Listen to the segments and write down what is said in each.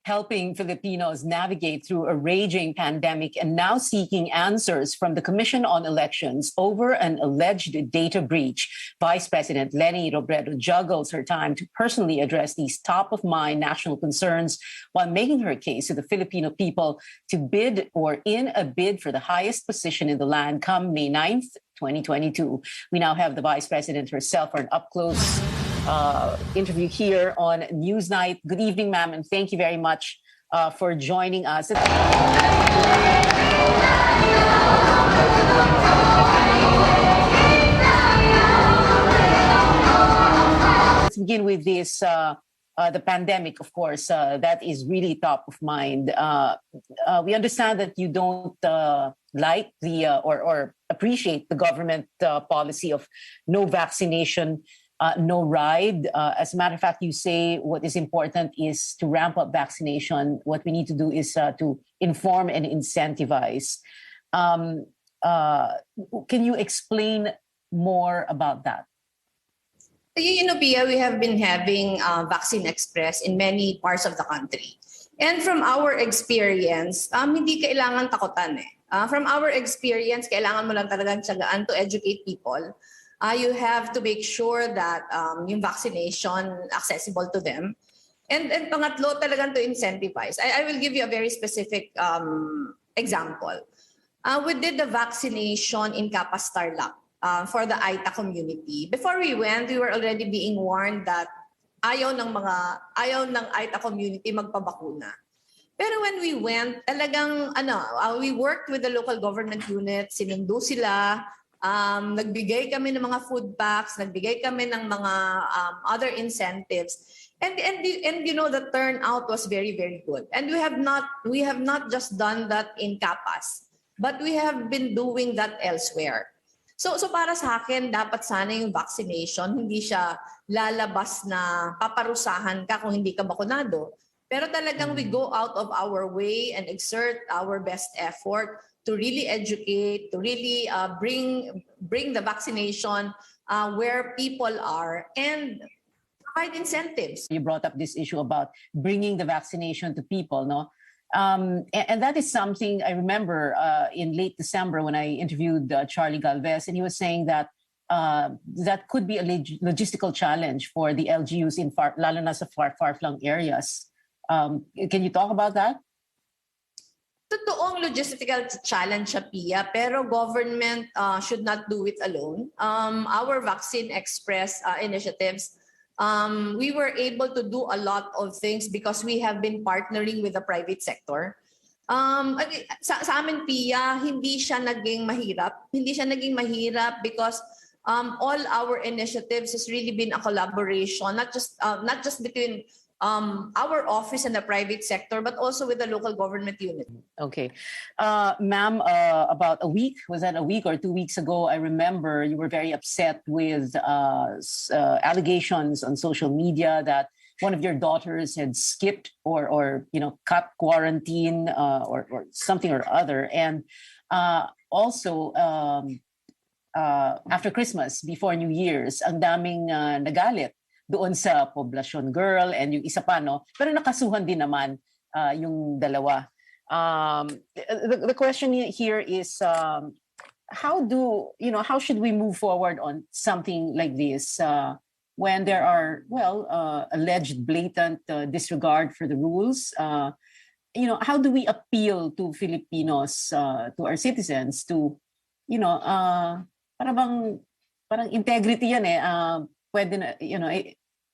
helping Filipinos navigate through a raging pandemic and now seeking answers from the Commission on Elections over an alleged data breach. Vice President Leni Robredo juggles her time to personally address these top-of-mind national concerns while making her case to the Filipino people to bid or in a bid for the highest position in the land come May 9th, 2022. We now have the Vice President herself for an up-close interview here on Newsnight. Good evening, ma'am, and thank you very much for joining us. Let's begin with this, the pandemic, of course, that is really top of mind. We understand that you don't like the or appreciate the government policy of no vaccination, no ride. As a matter of fact, you say what is important is to ramp up vaccination. What we need to do is to inform and incentivize. Can you explain more about that? You know, Pia, we have been having Vaccine Express in many parts of the country. And from our experience, hindi kailangan takutan eh. From our experience, kailangan mo lang talagang tiyagaan to educate people. You have to make sure that yung vaccination accessible to them. And pangatlo, talagang to incentivize. I will give you a very specific example. We did the vaccination in Capas Tarlac for the AITA community. Before we went, we were already being warned that ayaw ng AITA community magpabakuna. Pero when we went, talagang we worked with the local government unit, sinundo sila, nagbigay kami ng mga food packs, nagbigay kami ng mga other incentives. And you know, the turnout was very, very good. And we have not just done that in Capas, but we have been doing that elsewhere. So para sa akin, dapat sana yung vaccination, hindi siya lalabas na paparusahan ka kung hindi ka bakunado. Pero talagang we go out of our way and exert our best effort to really educate, to really bring the vaccination where people are and provide incentives. You brought up this issue about bringing the vaccination to people, no? And that is something I remember in late December when I interviewed Charlie Galvez, and he was saying that that could be a logistical challenge for the LGUs in lalo na sa far-flung areas. Can you talk about that? Totoong logistical challenge siya, Pia, pero government should not do it alone. Our Vaccine Express initiatives, we were able to do a lot of things because we have been partnering with the private sector. Sa amin, Pia, hindi siya naging mahirap. Hindi siya naging mahirap because all our initiatives has really been a collaboration, not just between our office and the private sector, but also with the local government unit. Okay. Ma'am, about a week, was that a week or 2 weeks ago, I remember you were very upset with allegations on social media that one of your daughters had skipped or cut quarantine or something or other. And also, after Christmas, before New Year's, ang daming nagalit doon sa Poblacion Girl and yung isa pa, no? Pero nakasuhan din naman yung dalawa. The question here is, how should we move forward on something like this when there are, alleged blatant disregard for the rules? How do we appeal to Filipinos, to our citizens to, parang integrity yan eh. Pwede na,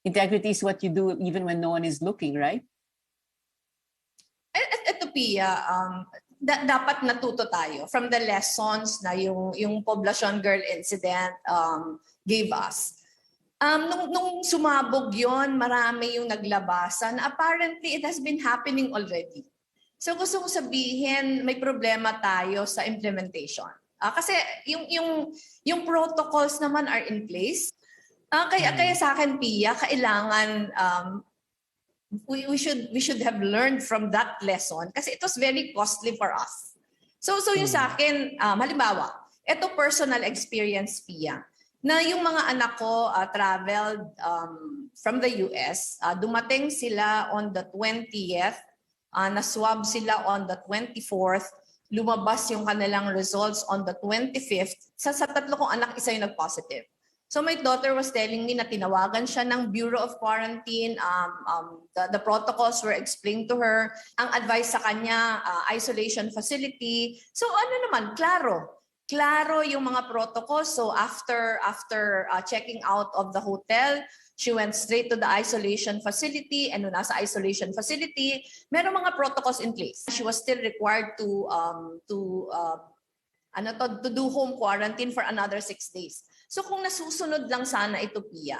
integrity is what you do even when no one is looking, right? Ito, Pia, dapat natuto tayo from the lessons na yung Poblacion Girl incident gave us. Nung sumabog yon, marami yung naglabasan. Apparently, it has been happening already. So gusto kong sabihin, may problema tayo sa implementation. Kasi yung protocols naman are in place. Kaya sa akin, Pia, kailangan we should have learned from that lesson kasi it was very costly for us. So yung sa akin, halimbawa, ito personal experience, Pia, na yung mga anak ko traveled from the US, dumating sila on the 20th na-swab sila on the 24th, lumabas yung kanilang results on the 25th. Sa tatlo kong anak, isa yung nag-positive. So my daughter was telling me na tinawagan siya ng Bureau of Quarantine. The protocols were explained to her. Ang advice sa kanya, isolation facility. So ano naman, klaro yung mga protocols. So after checking out of the hotel, she went straight to the isolation facility, and nung nasa isolation facility, merong mga protocols in place. She was still required to do home quarantine for another 6 days. So kung nasusunod lang sana ito, Pia,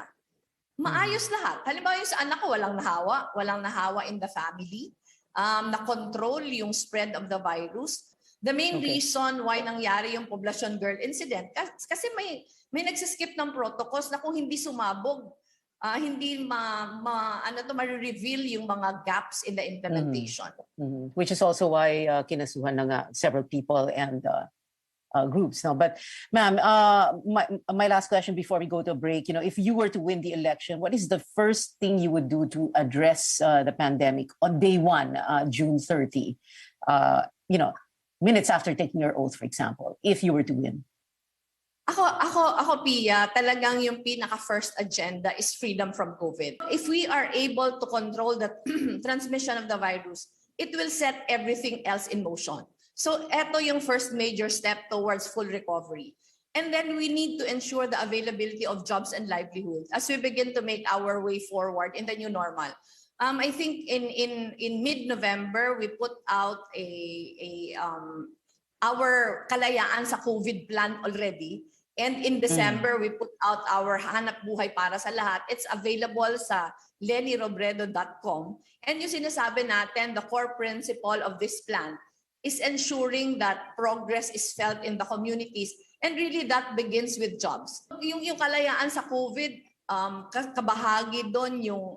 maayos lahat. Halimbawa yung sa anak ko, walang nahawa in the family. Na-control yung spread of the virus. The main reason why nangyari yung poblacion girl incident, kasi may nagsiskip ng protocols na kung hindi sumabog, hindi ma-reveal yung mga gaps in the implementation. Which is also why kinasuhan na nga several people and groups. No, but ma'am, my last question before we go to a break, if you were to win the election, what is the first thing you would do to address the pandemic on day 1, June 30? Minutes after taking your oath, for example, if you were to win. Ako, Pia, talagang yung pinaka-first agenda is freedom from COVID. If we are able to control the transmission of the virus, it will set everything else in motion. So eto yung first major step towards full recovery. And then we need to ensure the availability of jobs and livelihoods as we begin to make our way forward in the new normal. I think in mid-November, we put out our kalayaan sa COVID plan already. And in December, we put out our hanap buhay para sa lahat. It's available sa lenirobredo.com. And yung sinasabi natin, the core principle of this plan is ensuring that progress is felt in the communities. And really that begins with jobs. Yung kalayaan sa COVID, kabahagi doon yung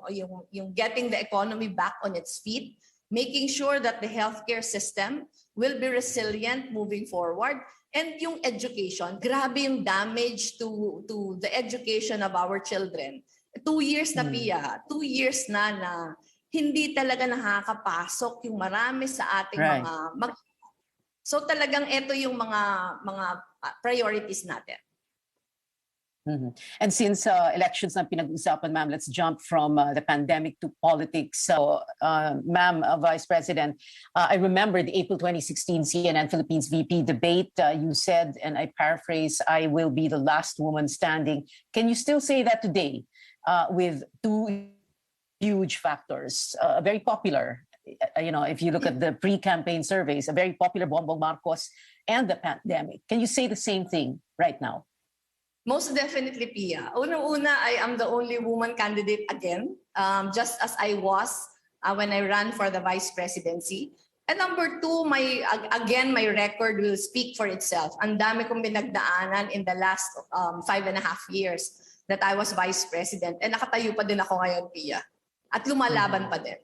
getting the economy back on its feet, making sure that the healthcare system will be resilient moving forward. And yung education, grabe yung damage to the education of our children. 2 years na, Pia, 2 years na hindi talaga nakakapasok yung marami sa ating mga So talagang ito yung mga priorities natin. And since elections na pinag-usapan, ma'am, let's jump from the pandemic to politics. So, ma'am, Vice President, I remember the April 2016 CNN Philippines VP debate. You said, and I paraphrase, "I will be the last woman standing." Can you still say that today with 2 huge factors? Very popular, if you look at the pre-campaign surveys, a very popular Bongbong Marcos and the pandemic. Can you say the same thing right now? Most definitely, Pia. Unang-una, I am the only woman candidate again, just as I was when I ran for the vice presidency. And number 2, my record will speak for itself. Ang dami kong pinagdaanan in the last 5.5 years that I was vice president. And nakatayo pa din ako ngayon, Pia. At lumalaban pa din.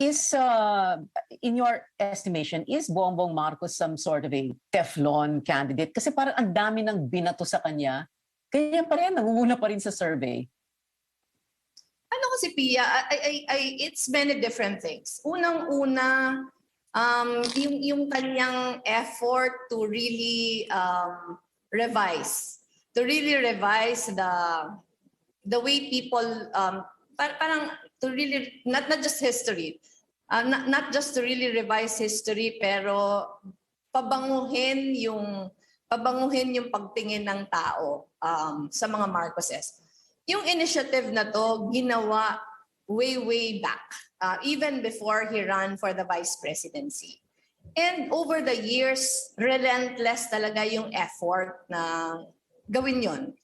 Is, in your estimation, is Bongbong Marcos some sort of a Teflon candidate? Kasi parang ang dami ng binato sa kanya, kaya pa rin, nangunguna pa rin sa survey. Ano kasi, Pia, it's many different things. Unang-una, yung kanyang effort to really revise the way people, parang to really, not just history, not just to really revise history, pero pabanguhin yung pagtingin ng tao sa mga Marcoses. Yung initiative na to, ginawa way back, even before he ran for the vice presidency. And over the years, relentless talaga yung effort na gawin yon.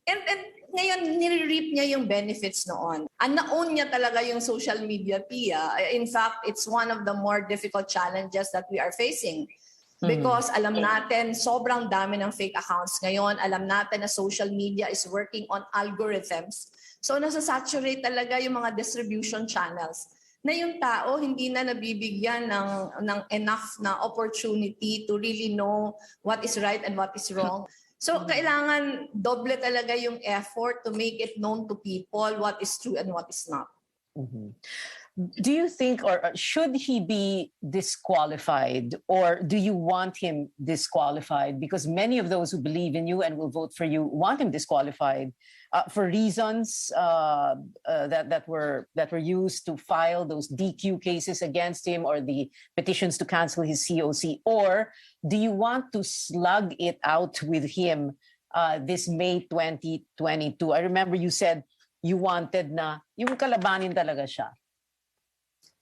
And ngayon, nire-reap niya yung benefits noon. Naon niya talaga yung social media, Pia. In fact, it's one of the more difficult challenges that we are facing. Because alam natin, sobrang dami ng fake accounts ngayon. Alam natin na social media is working on algorithms. So nasa-saturate talaga yung mga distribution channels na yung tao hindi na nabibigyan ng enough na opportunity to really know what is right and what is wrong. So kailangan doble talaga yung effort to make it known to people what is true and what is not. Do you think, or should he be disqualified, or do you want him disqualified? Because many of those who believe in you and will vote for you want him disqualified for reasons that were used to file those DQ cases against him, or the petitions to cancel his COC. Or do you want to slug it out with him this May 2022? I remember you said you wanted na yung kalabanin talaga siya.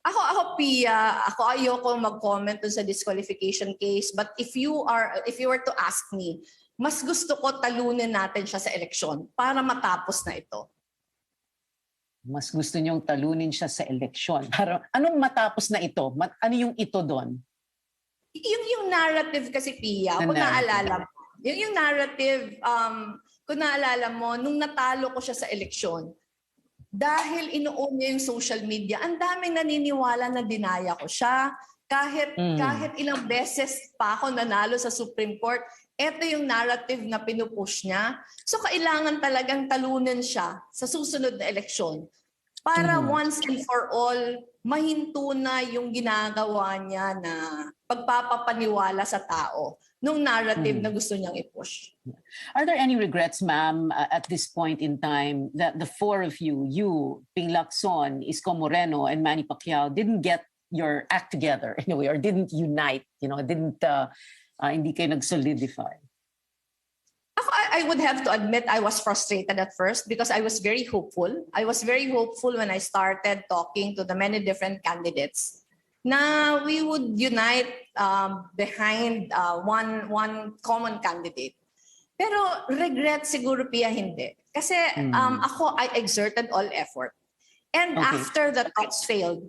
Ako Pia, ayoko mag-comment dun sa disqualification case, but if you were to ask me, mas gusto ko talunin natin siya sa eleksyon para matapos na ito. Mas gusto niyong talunin siya sa eleksyon. Anong matapos na ito? Ano yung ito doon? Yung narrative kasi, Pia, kung naalala mo, yung narrative, kung naalala mo, nung natalo ko siya sa eleksyon, dahil inuun niya yung social media, ang daming naniniwala na dinaya ko siya. Kahit ilang beses pa ako nanalo sa Supreme Court, ito yung narrative na pinupush niya. So kailangan talagang talunin siya sa susunod na eleksyon para once and for all, mahinto na yung ginagawa niya na pagpapapaniwala sa tao nung narrative na gusto niyang i-push. Are there any regrets, ma'am, at this point in time that the four of you, Ping Lacson, Isko Moreno, and Manny Pacquiao, didn't get your act together in a way, or didn't unite, hindi kayo nag-solidify? I would have to admit I was frustrated at first because I was very hopeful. I was very hopeful when I started talking to the many different candidates na we would unite behind one common candidate. Pero regret siguro, Pia, hindi. Kasi I exerted all effort. And after the talks failed,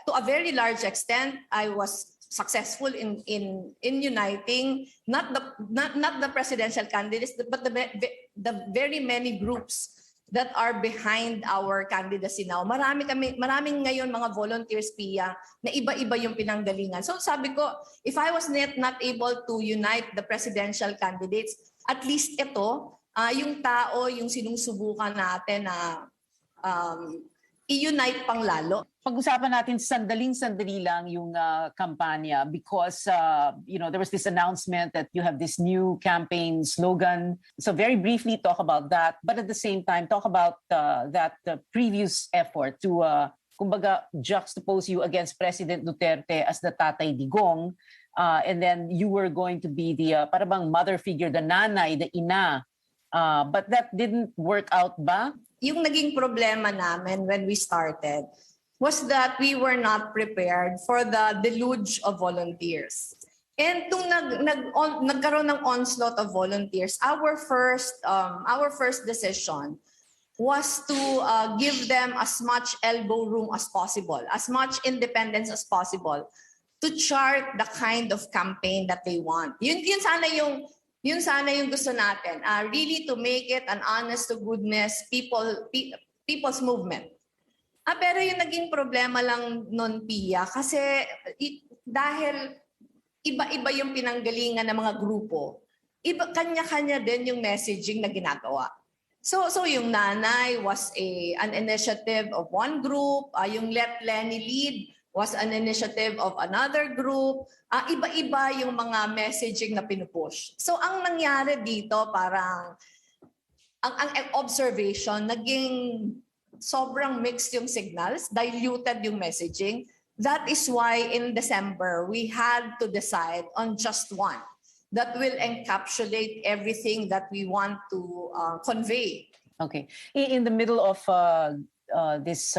to a very large extent, I was successful in uniting not the presidential candidates, but the very many groups that are behind our candidacy now. Maraming ngayon mga volunteers, Pia, na iba-iba yung pinanggalingan. So sabi ko, if I was not able to unite the presidential candidates, at least ito, yung tao, yung sinusubukan natin na i-unite pang lalo. Pag-usapan natin sandaling-sandali lang yung kampanya because there was this announcement that you have this new campaign slogan. So very briefly talk about that, but at the same time talk about that previous effort to kumbaga juxtapose you against President Duterte as the Tatay Digong, and then you were going to be the parang mother figure, the nanay, the ina. But that didn't work out ba? Yung naging problema namin when we started was that we were not prepared for the deluge of volunteers. And nung nagkaroon ng onslaught of volunteers, our first decision was to give them as much elbow room as possible, as much independence as possible to chart the kind of campaign that they want. Yun sana yung gusto natin, really to make it an honest to goodness people's movement. Pero yung naging problema lang nun, Pia, kasi dahil iba-iba yung pinanggalingan ng mga grupo, kanya-kanya din yung messaging na ginagawa. So yung nanay was an initiative of one group, yung Let Leni Lead was an initiative of another group. Iba-iba yung mga messaging na pinupush. So ang nangyari dito, parang ang observation, naging sobrang mixed yung signals, diluted yung messaging. That is why in December, we had to decide on just one that will encapsulate everything that we want to convey. Okay. In the middle of this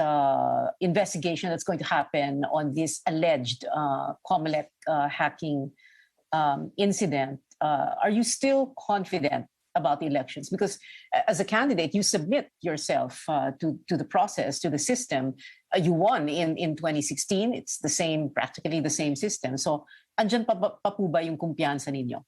investigation that's going to happen on this alleged COMELEC hacking incident, are you still confident about the elections? Because as a candidate, you submit yourself to the process, to the system. You won in 2016. It's practically the same system. So, andyan pa po ba yung kumpiyansa ninyo?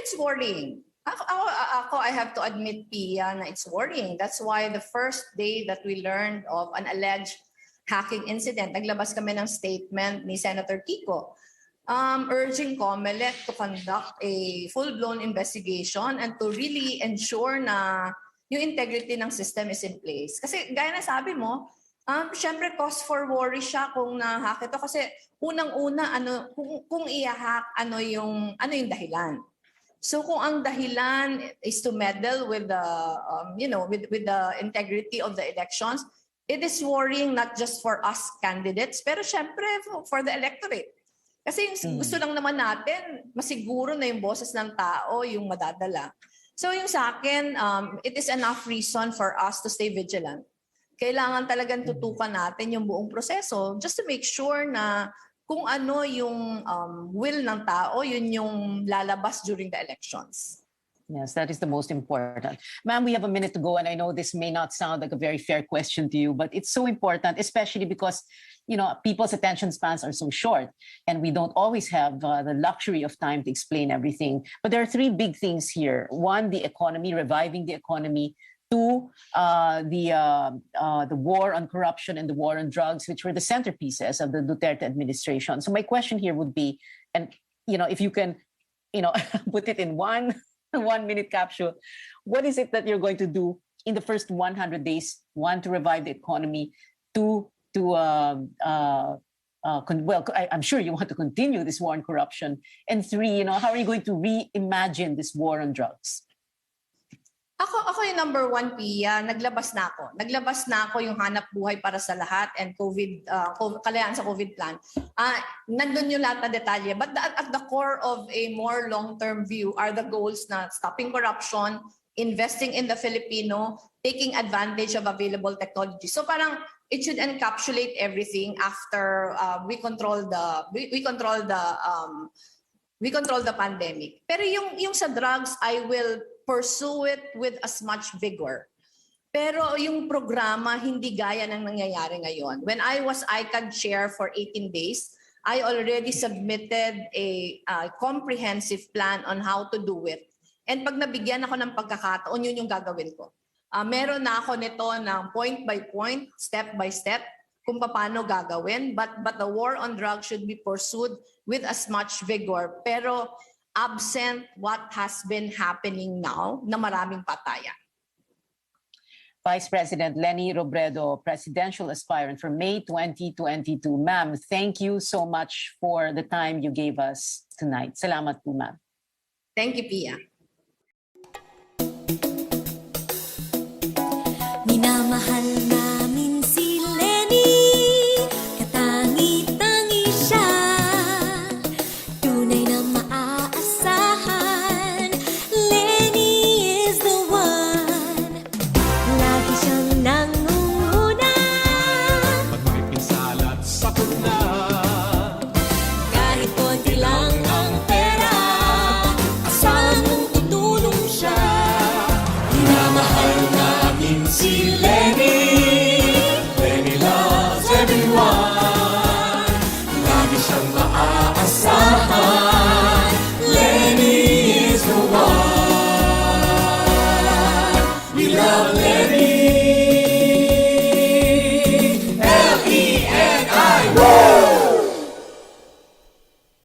It's worrying. I have to admit, Pia, na it's worrying. That's why the first day that we learned of an alleged hacking incident, naglabas kami ng statement ni Senator Kiko urging COMELEC to conduct a full-blown investigation and to really ensure na yung integrity ng system is in place. Kasi gaya na sabi mo, Siyempre cause for worry siya kung na-hack ito kasi unang-una kung i-hack ano yung dahilan. So kung ang dahilan is to meddle with the with the integrity of the elections, it is worrying not just for us candidates pero siyempre for the electorate. Kasi gusto lang naman natin masiguro na yung boses ng tao yung madadala. So yung sa akin, it is enough reason for us to stay vigilant. Kailangan talagang tutukan natin yung buong proseso just to make sure na kung ano yung will ng tao, yun yung lalabas during the elections. Yes, that is the most important. Ma'am, we have a minute to go, and I know this may not sound like a very fair question to you, but it's so important, especially because people's attention spans are so short, and we don't always have the luxury of time to explain everything. But there are three big things here. One, the economy, reviving the economy. Two, the war on corruption and the war on drugs, which were the centerpieces of the Duterte administration. So my question here would be, and if you can, put it in one minute capsule, what is it that you're going to do in the first 100 days? One, to revive the economy. Two, I'm sure you want to continue this war on corruption. And three, how are you going to reimagine this war on drugs? Ako yung number one, Pia, naglabas na ako yung hanap buhay para sa lahat and kalayaan sa COVID plan. Nandun yung lahat na detalye. But at the core of a more long-term view are the goals na stopping corruption, investing in the Filipino, taking advantage of available technology. So parang it should encapsulate everything after we control the pandemic. Pero yung sa drugs, I will pursue it with as much vigor. Pero yung programa, hindi gaya ng nangyayari ngayon. When I was ICAD chair for 18 days, I already submitted a comprehensive plan on how to do it. And pag nabigyan ako ng pagkakataon, yun yung gagawin ko. Meron na ako nito ng point by point, step by step, kung paano gagawin. But the war on drugs should be pursued with as much vigor. Pero absent what has been happening now na maraming patayan. Vice President Leni Robredo, presidential aspirant for May 2022. Ma'am, thank you so much for the time you gave us tonight. Salamat po, ma'am. Thank you, Pia.